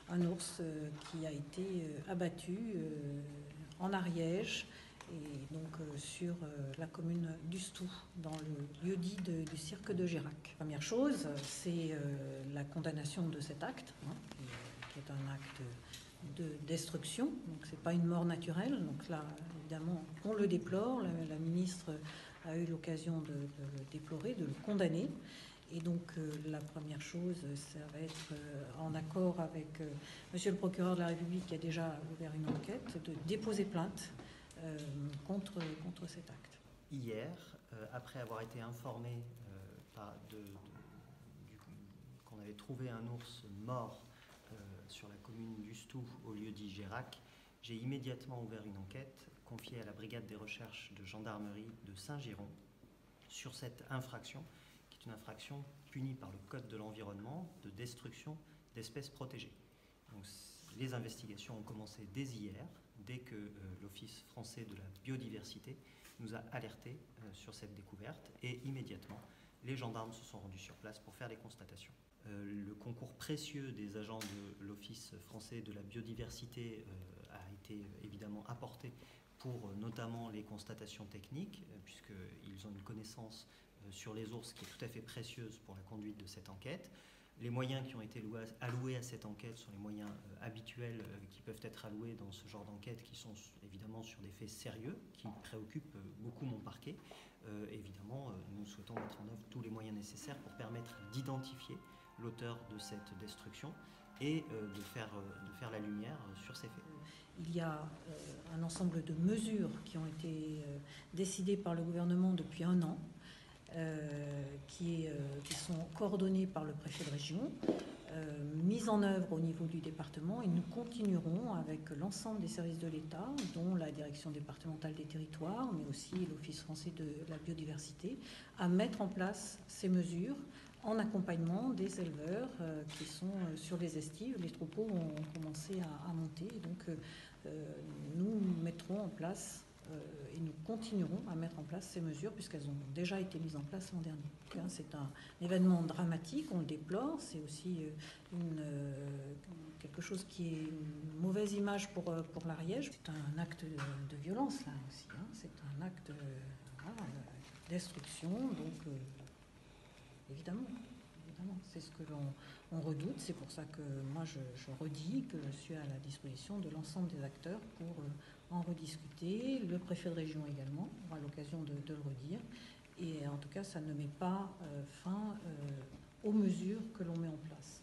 un ours qui a été abattu en Ariège, et donc sur la commune d'Ustou, dans le lieu-dit du cirque de Gérac. Première chose, c'est la condamnation de cet acte, qui est un acte de destruction, donc c'est pas une mort naturelle. Donc là, évidemment, on le déplore. La ministre a eu l'occasion de le déplorer, de le condamner. Et donc la première chose, ça va être en accord avec Monsieur le procureur de la République, qui a déjà ouvert une enquête, de déposer plainte contre cet acte. Hier, après avoir été informé qu'on avait trouvé un ours mort sur la commune d'Ustou, au lieu-dit Gérac, j'ai immédiatement ouvert une enquête confiée à la brigade des recherches de gendarmerie de Saint-Girons sur cette infraction, qui est une infraction punie par le Code de l'environnement de destruction d'espèces protégées. Donc, les investigations ont commencé dès hier, dès que l'Office français de la biodiversité nous a alertés sur cette découverte, et immédiatement, les gendarmes se sont rendus sur place pour faire les constatations. Le concours précieux des agents de l'Office français de la biodiversité a été évidemment apporté pour notamment les constatations techniques, puisqu'ils ont une connaissance sur les ours qui est tout à fait précieuse pour la conduite de cette enquête. Les moyens qui ont été alloués à cette enquête sont les moyens habituels qui peuvent être alloués dans ce genre d'enquête, qui sont évidemment sur des faits sérieux, qui préoccupent beaucoup mon parquet. Évidemment, nous souhaitons mettre en œuvre tous les moyens nécessaires pour permettre d'identifier l'auteur de cette destruction et de faire la lumière sur ces faits. Il y a un ensemble de mesures qui ont été décidées par le gouvernement depuis un an, qui sont coordonnées par le préfet de région, mises en œuvre au niveau du département, et nous continuerons avec l'ensemble des services de l'État, dont la direction départementale des territoires, mais aussi l'Office français de la biodiversité, à mettre en place ces mesures en accompagnement des éleveurs qui sont sur les estives. Les troupeaux ont commencé à monter, et donc nous mettrons en place et nous continuerons à mettre en place ces mesures, puisqu'elles ont déjà été mises en place l'an dernier. C'est un événement dramatique, on le déplore, c'est aussi quelque chose qui est une mauvaise image pour l'Ariège. C'est un acte de violence là aussi, c'est un acte de destruction, donc évidemment. C'est ce que l'on redoute. C'est pour ça que moi je redis que je suis à la disposition de l'ensemble des acteurs pour en rediscuter. Le préfet de région également aura l'occasion de le redire. Et en tout cas, ça ne met pas fin aux mesures que l'on met en place.